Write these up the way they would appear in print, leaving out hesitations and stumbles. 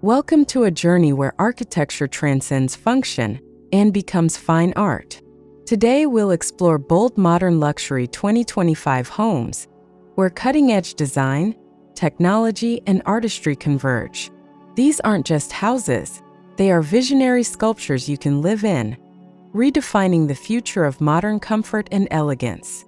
Welcome to a journey where architecture transcends function and becomes fine art. Today we'll explore bold modern luxury 2025 homes, where cutting-edge design, technology, and artistry converge. These aren't just houses, they are visionary sculptures you can live in, redefining the future of modern comfort and elegance.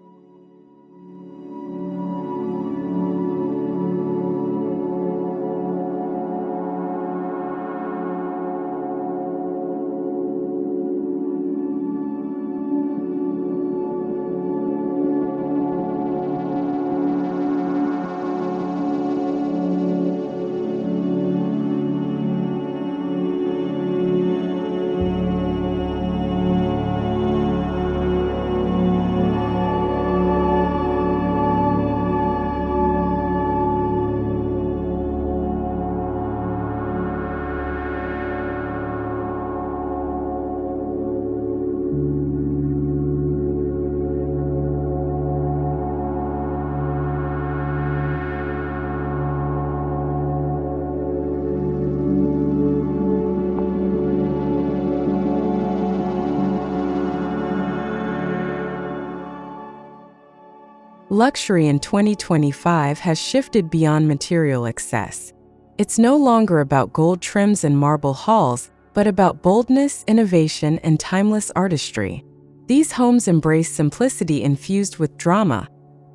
Luxury in 2025 has shifted beyond material excess. It's no longer about gold trims and marble halls, but about boldness, innovation, and timeless artistry. These homes embrace simplicity infused with drama,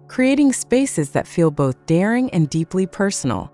creating spaces that feel both daring and deeply personal.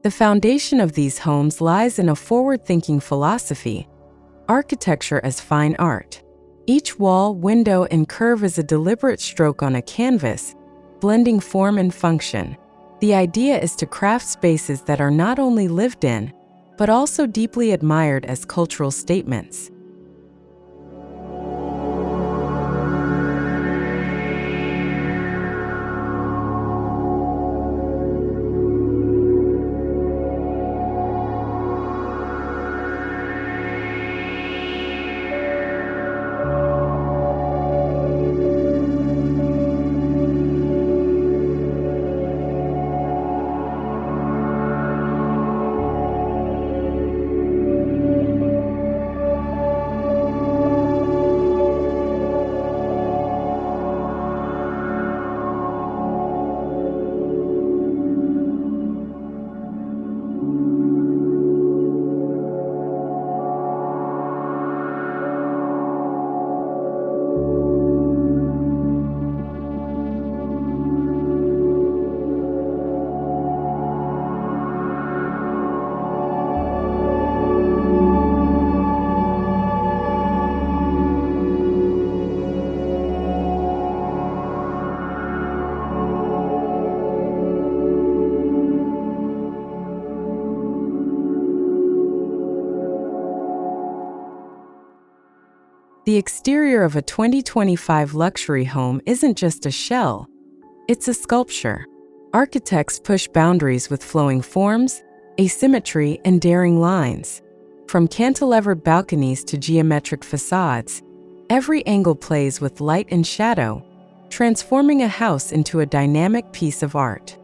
The foundation of these homes lies in a forward-thinking philosophy: architecture as fine art. Each wall, window, and curve is a deliberate stroke on a canvas, blending form and function. The idea is to craft spaces that are not only lived in, but also deeply admired as cultural statements. The exterior of a 2025 luxury home isn't just a shell, it's a sculpture. Architects push boundaries with flowing forms, asymmetry, and daring lines. From cantilevered balconies to geometric facades, every angle plays with light and shadow, transforming a house into a dynamic piece of art.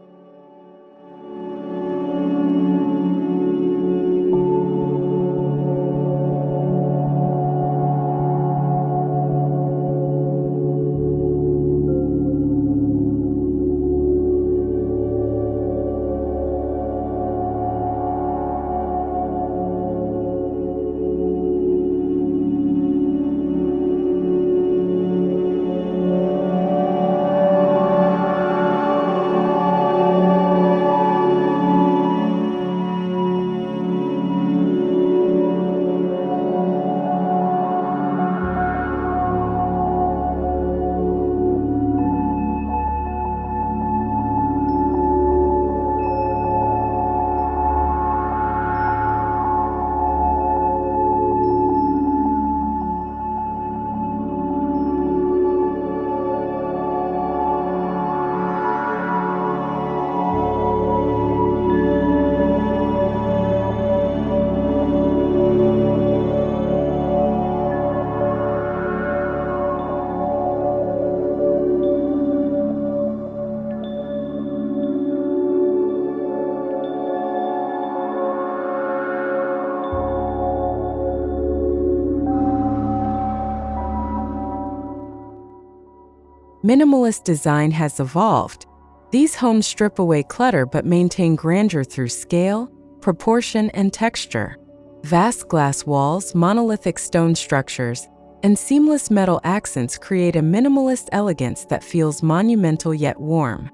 Minimalist design has evolved. These homes strip away clutter but maintain grandeur through scale, proportion, and texture. Vast glass walls, monolithic stone structures, and seamless metal accents create a minimalist elegance that feels monumental yet warm.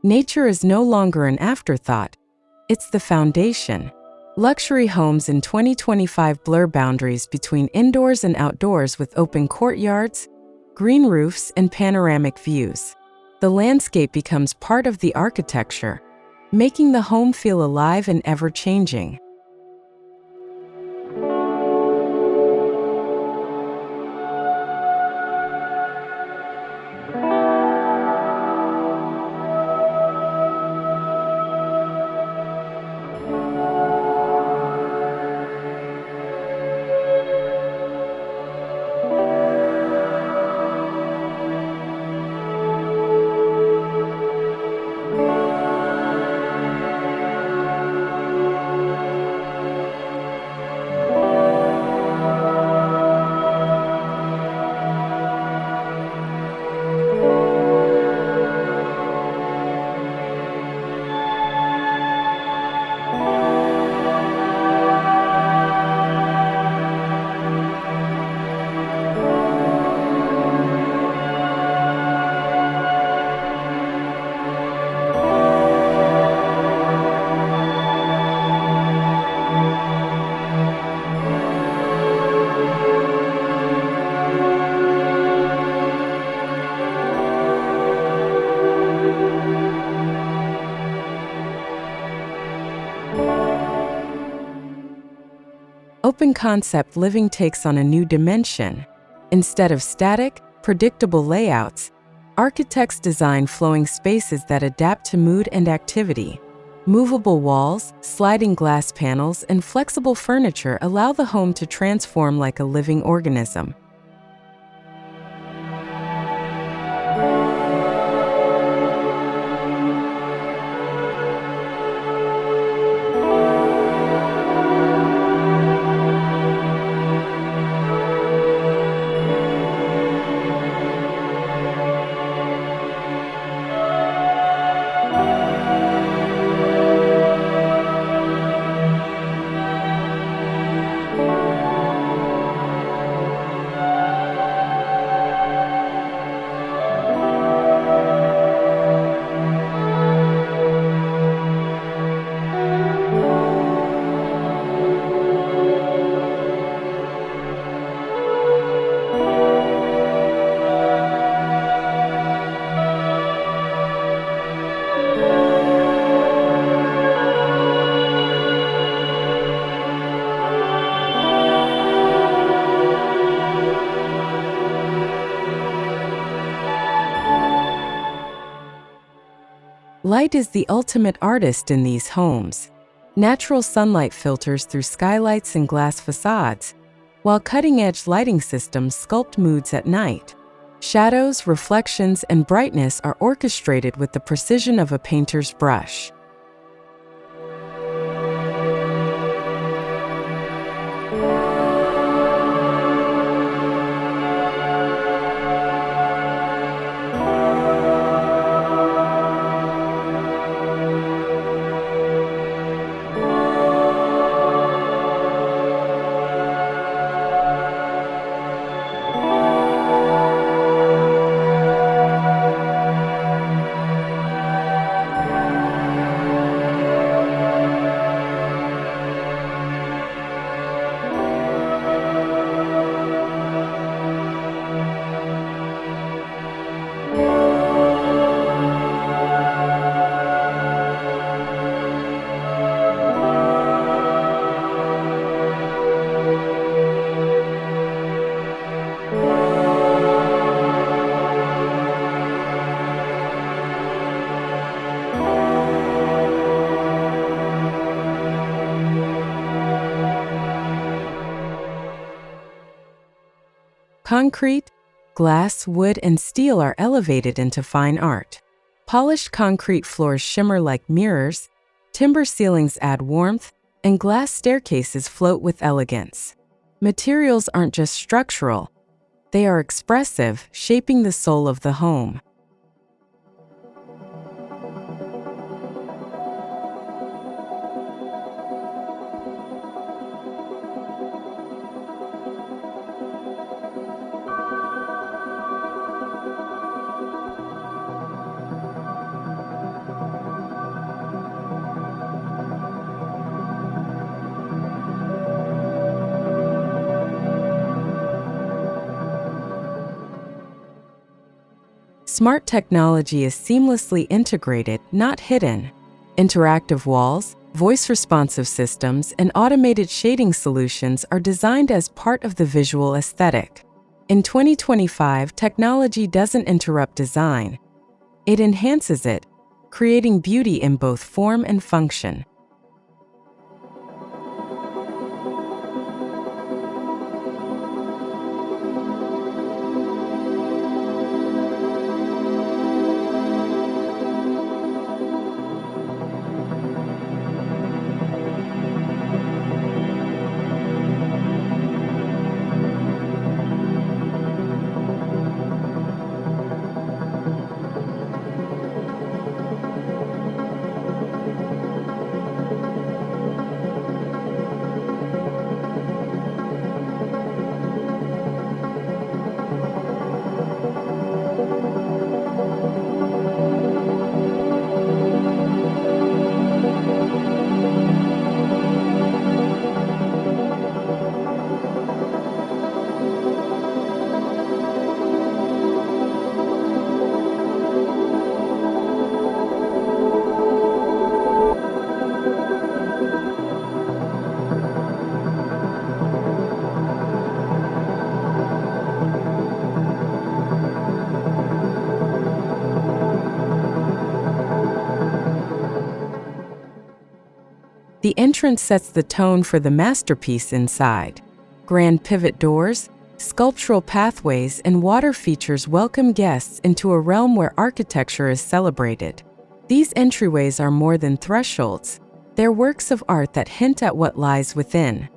Nature is no longer an afterthought, it's the foundation. Luxury homes in 2025 blur boundaries between indoors and outdoors with open courtyards, green roofs, and panoramic views. The landscape becomes part of the architecture, making the home feel alive and ever-changing. Open concept living takes on a new dimension. Instead of static, predictable layouts, architects design flowing spaces that adapt to mood and activity. Movable walls, sliding glass panels, and flexible furniture allow the home to transform like a living organism. Light is the ultimate artist in these homes. Natural sunlight filters through skylights and glass facades, while cutting-edge lighting systems sculpt moods at night. Shadows, reflections, and brightness are orchestrated with the precision of a painter's brush. Concrete, glass, wood, and steel are elevated into fine art. Polished concrete floors shimmer like mirrors, timber ceilings add warmth, and glass staircases float with elegance. Materials aren't just structural, they are expressive, shaping the soul of the home. Smart technology is seamlessly integrated, not hidden. Interactive walls, voice-responsive systems, and automated shading solutions are designed as part of the visual aesthetic. In 2025, technology doesn't interrupt design. It enhances it, creating beauty in both form and function. The entrance sets the tone for the masterpiece inside. Grand pivot doors, sculptural pathways, and water features welcome guests into a realm where architecture is celebrated. These entryways are more than thresholds. They're works of art that hint at what lies within.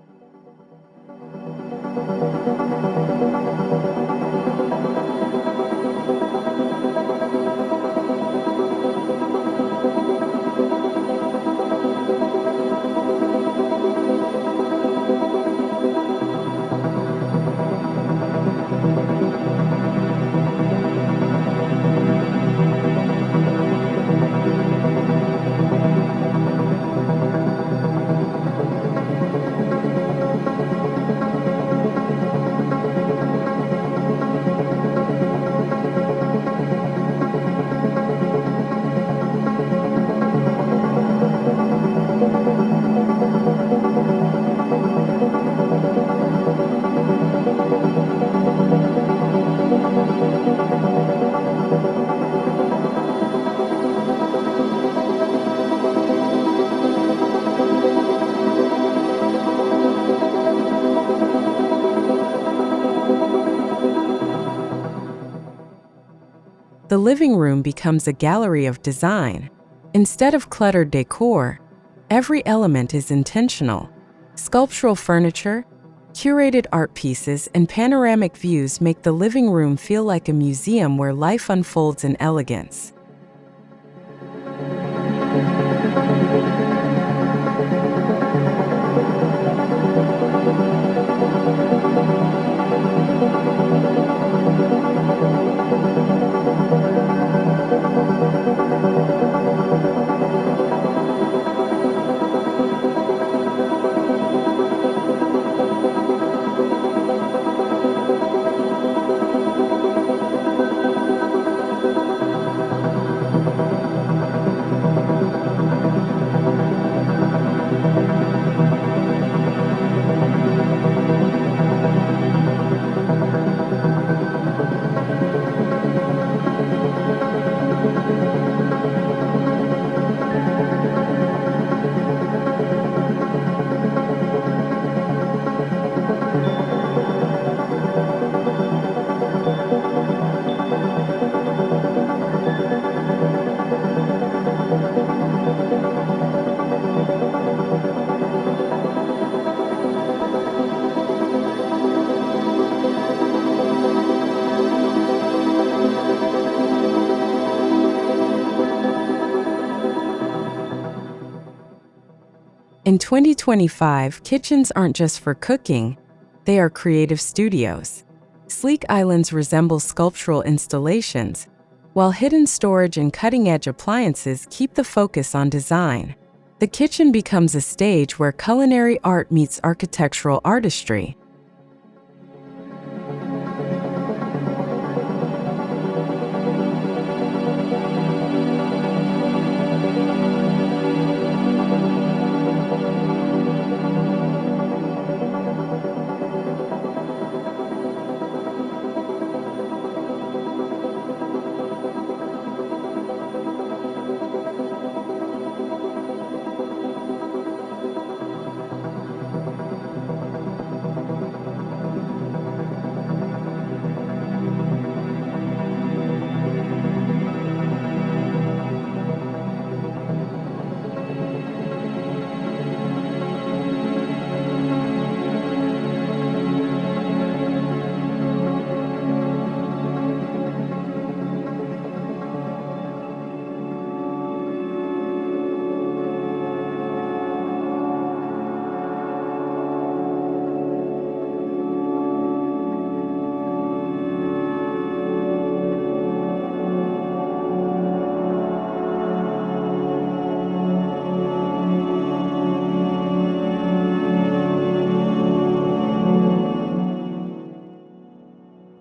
The living room becomes a gallery of design. Instead of cluttered decor, every element is intentional. Sculptural furniture, curated art pieces, and panoramic views make the living room feel like a museum where life unfolds in elegance. In 2025, kitchens aren't just for cooking, they are creative studios. Sleek islands resemble sculptural installations, while hidden storage and cutting-edge appliances keep the focus on design. The kitchen becomes a stage where culinary art meets architectural artistry.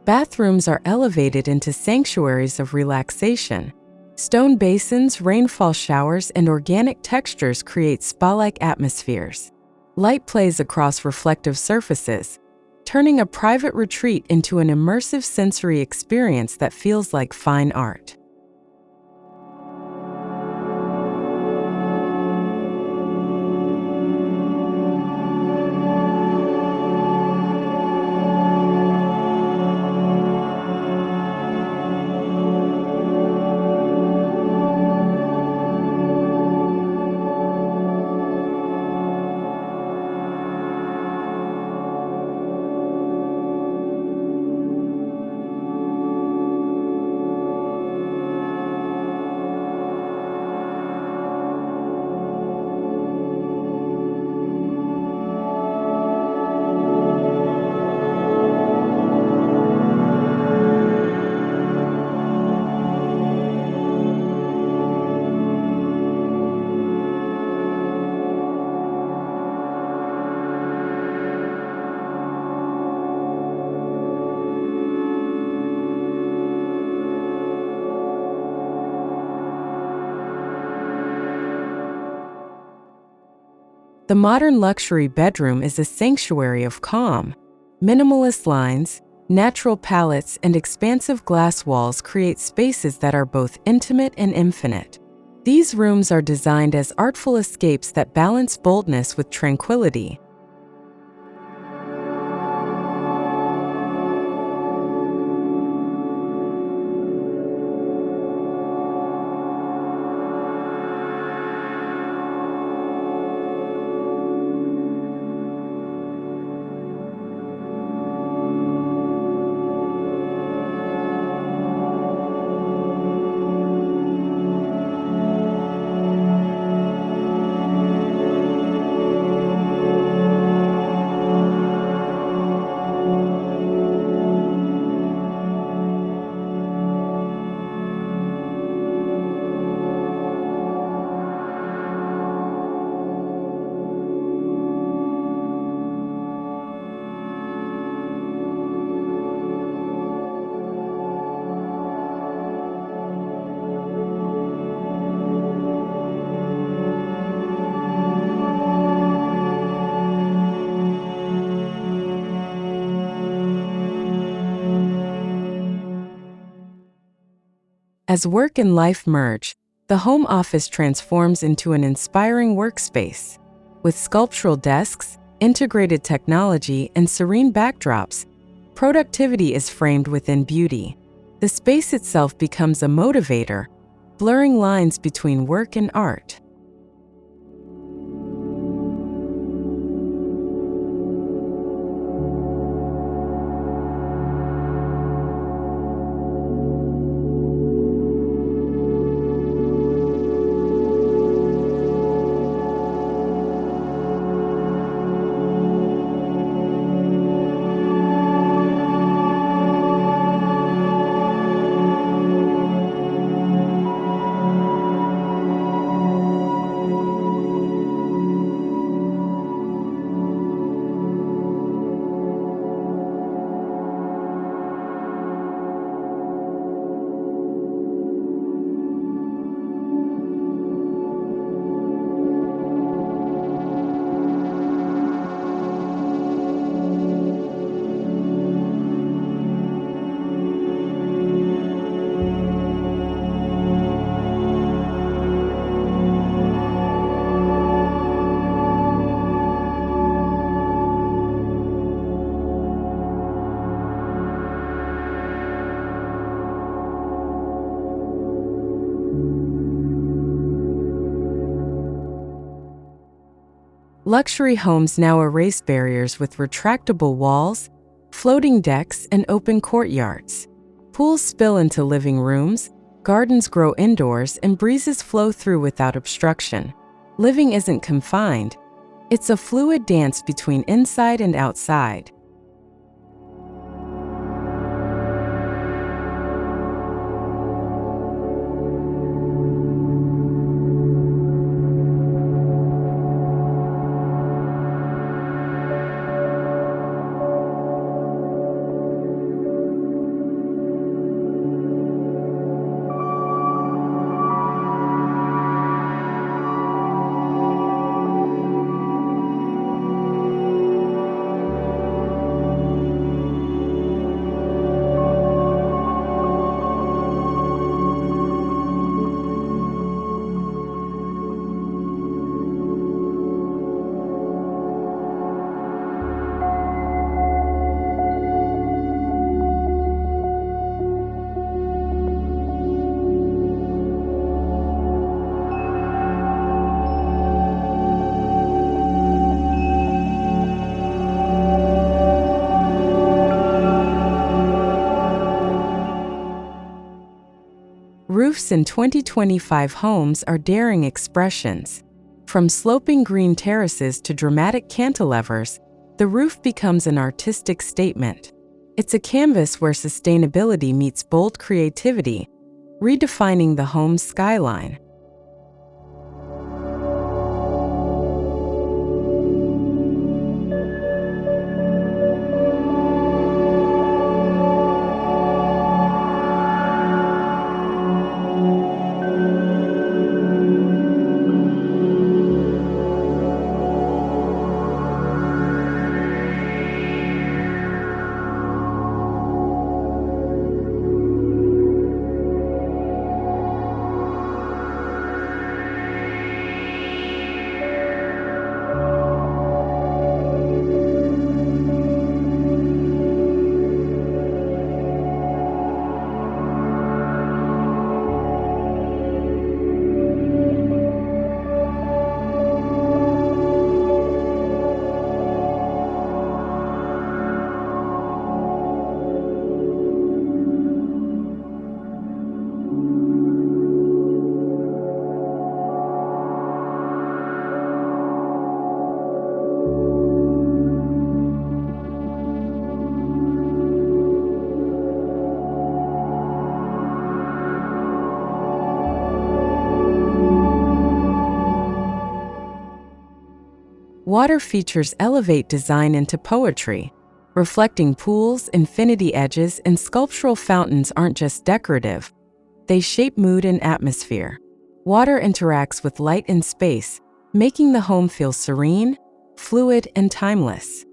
Bathrooms are elevated into sanctuaries of relaxation. Stone basins, rainfall showers, and organic textures create spa-like atmospheres. Light plays across reflective surfaces, turning a private retreat into an immersive sensory experience that feels like fine art. The modern luxury bedroom is a sanctuary of calm. Minimalist lines, natural palettes, and expansive glass walls create spaces that are both intimate and infinite. These rooms are designed as artful escapes that balance boldness with tranquility. As work and life merge, the home office transforms into an inspiring workspace. With sculptural desks, integrated technology, and serene backdrops, productivity is framed within beauty. The space itself becomes a motivator, blurring lines between work and art. Luxury homes now erase barriers with retractable walls, floating decks, and open courtyards. Pools spill into living rooms, gardens grow indoors, and breezes flow through without obstruction. Living isn't confined. It's a fluid dance between inside and outside. Roofs in 2025 homes are daring expressions. From sloping green terraces to dramatic cantilevers, the roof becomes an artistic statement. It's a canvas where sustainability meets bold creativity, redefining the home's skyline. Water features elevate design into poetry. Reflecting pools, infinity edges, and sculptural fountains aren't just decorative. They shape mood and atmosphere. Water interacts with light and space, making the home feel serene, fluid, and timeless.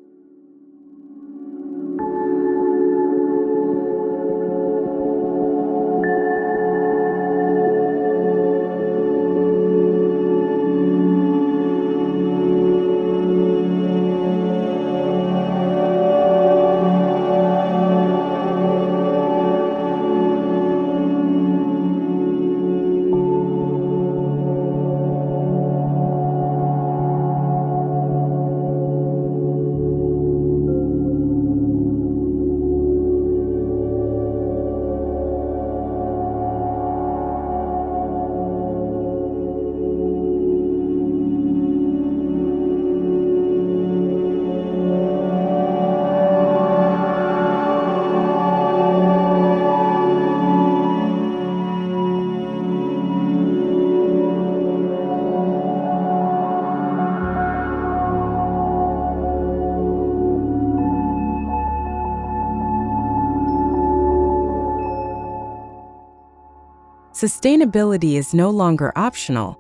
Sustainability is no longer optional.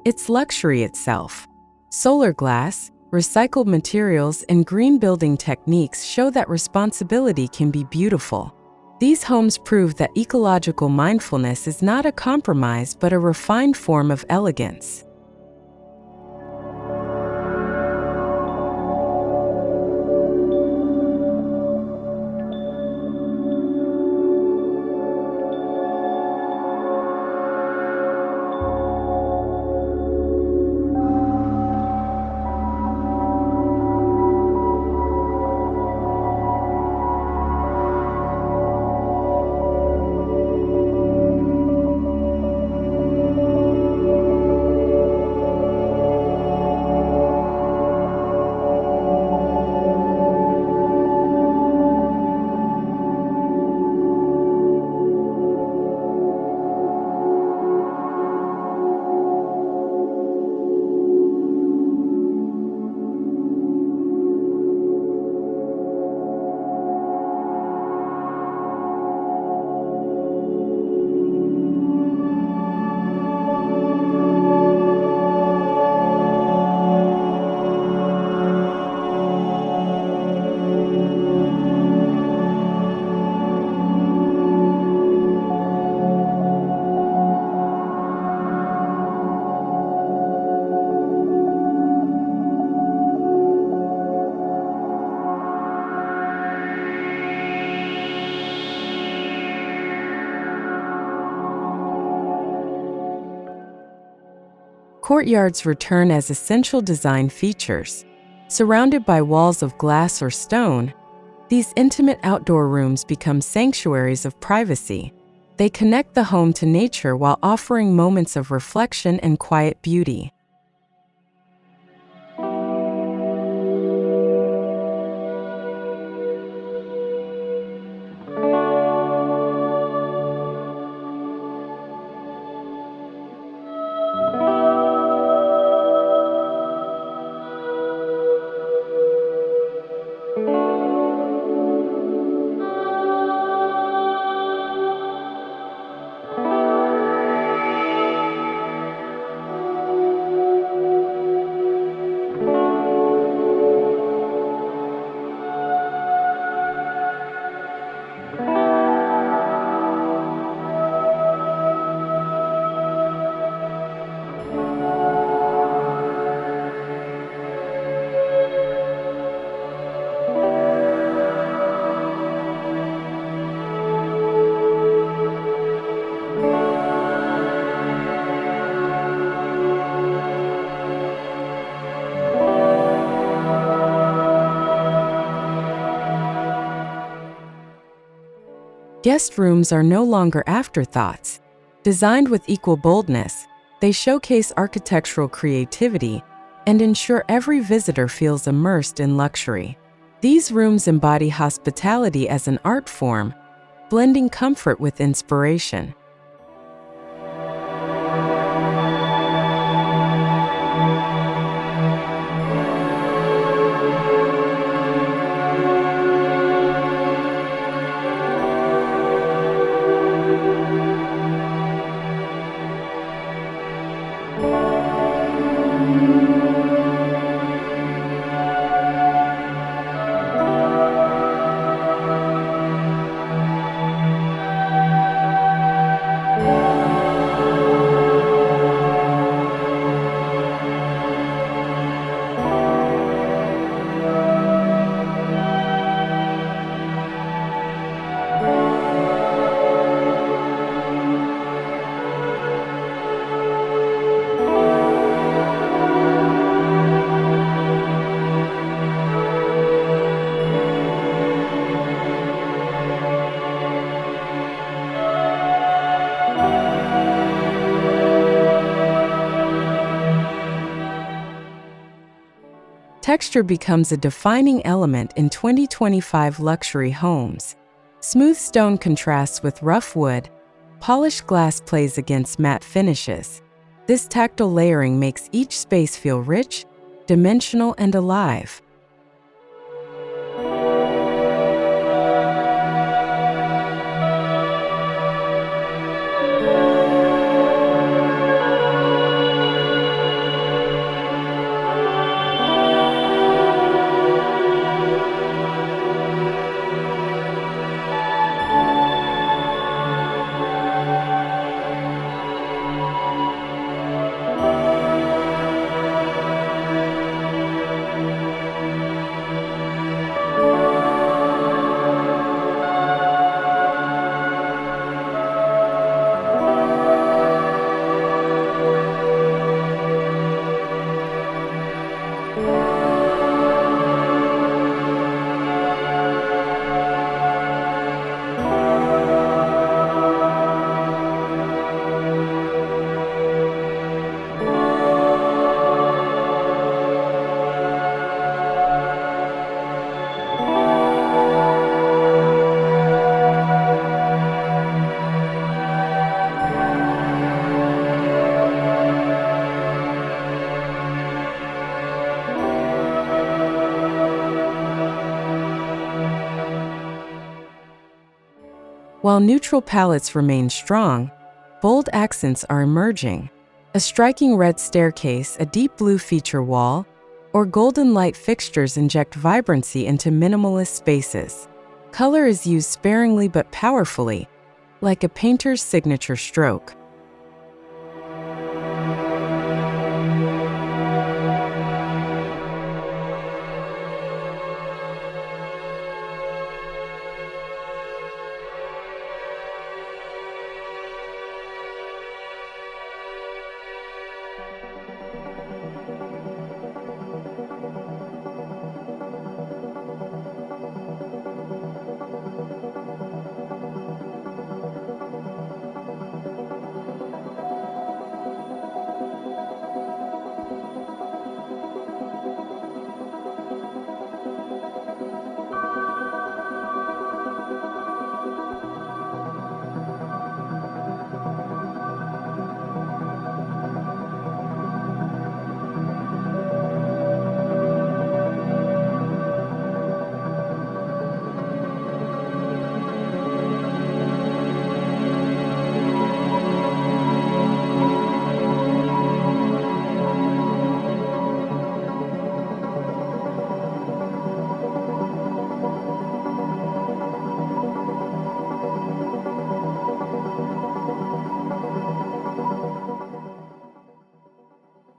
It's luxury itself. Solar glass, recycled materials, and green building techniques show that responsibility can be beautiful. These homes prove that ecological mindfulness is not a compromise but a refined form of elegance. Courtyards return as essential design features. Surrounded by walls of glass or stone, these intimate outdoor rooms become sanctuaries of privacy. They connect the home to nature while offering moments of reflection and quiet beauty. Guest rooms are no longer afterthoughts. Designed with equal boldness, they showcase architectural creativity and ensure every visitor feels immersed in luxury. These rooms embody hospitality as an art form, blending comfort with inspiration. Texture becomes a defining element in 2025 luxury homes. Smooth stone contrasts with rough wood, polished glass plays against matte finishes. This tactile layering makes each space feel rich, dimensional, and alive. While neutral palettes remain strong, bold accents are emerging. A striking red staircase, a deep blue feature wall, or golden light fixtures inject vibrancy into minimalist spaces. Color is used sparingly but powerfully, like a painter's signature stroke.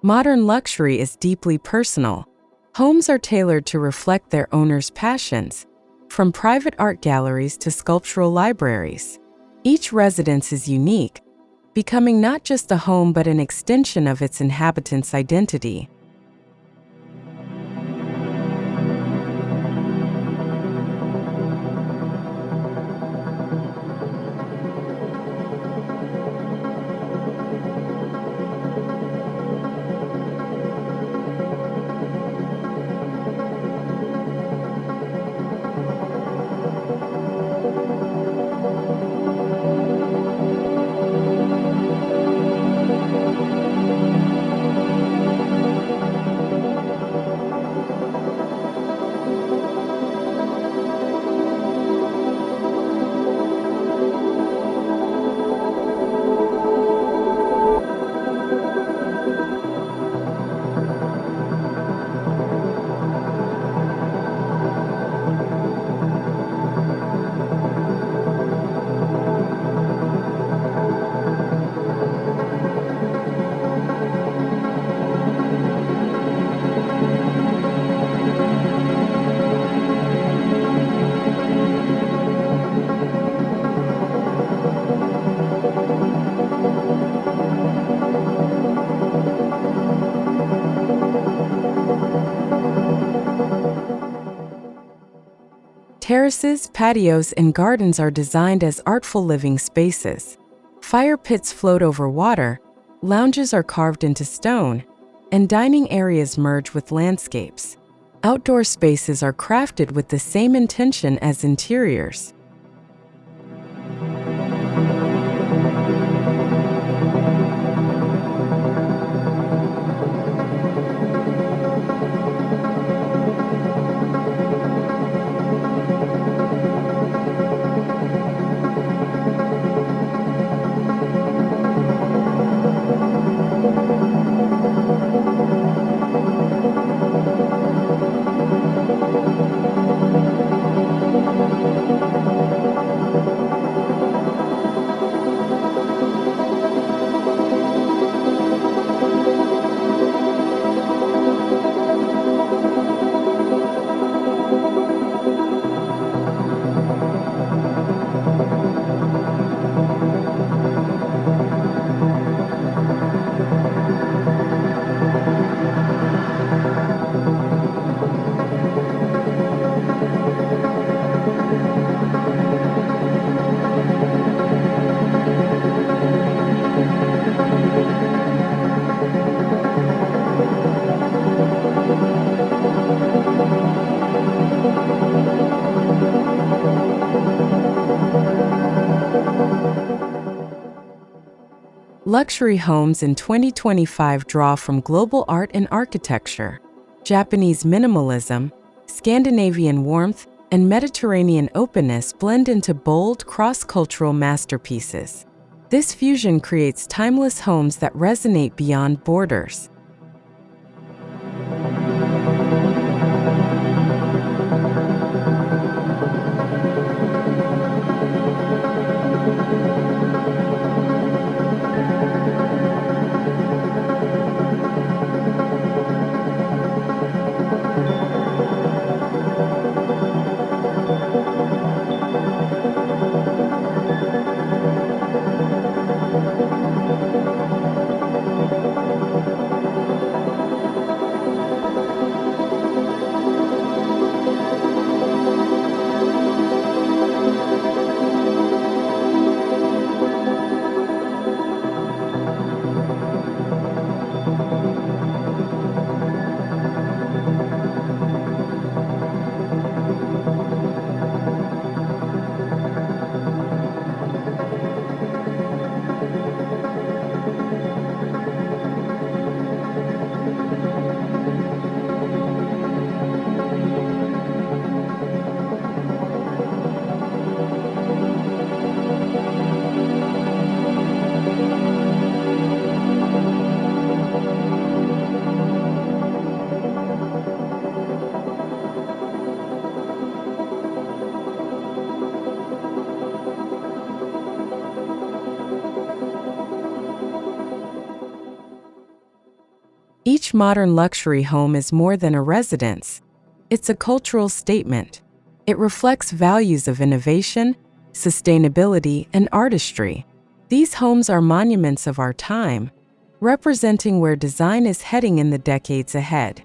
Modern luxury is deeply personal. Homes are tailored to reflect their owners' passions, from private art galleries to sculptural libraries. Each residence is unique, becoming not just a home but an extension of its inhabitants' identity. Terraces, patios, and gardens are designed as artful living spaces. Fire pits float over water, lounges are carved into stone, and dining areas merge with landscapes. Outdoor spaces are crafted with the same intention as interiors. Luxury homes in 2025 draw from global art and architecture. Japanese minimalism, Scandinavian warmth, and Mediterranean openness blend into bold, cross-cultural masterpieces. This fusion creates timeless homes that resonate beyond borders. Each modern luxury home is more than a residence. It's a cultural statement. It reflects values of innovation, sustainability, and artistry. These homes are monuments of our time, representing where design is heading in the decades ahead.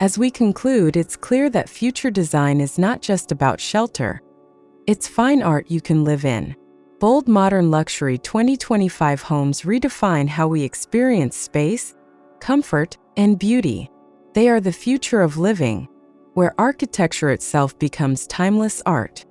As we conclude, it's clear that future design is not just about shelter. It's fine art you can live in. Bold Modern Luxury 2025 homes redefine how we experience space, comfort, and beauty. They are the future of living, where architecture itself becomes timeless art.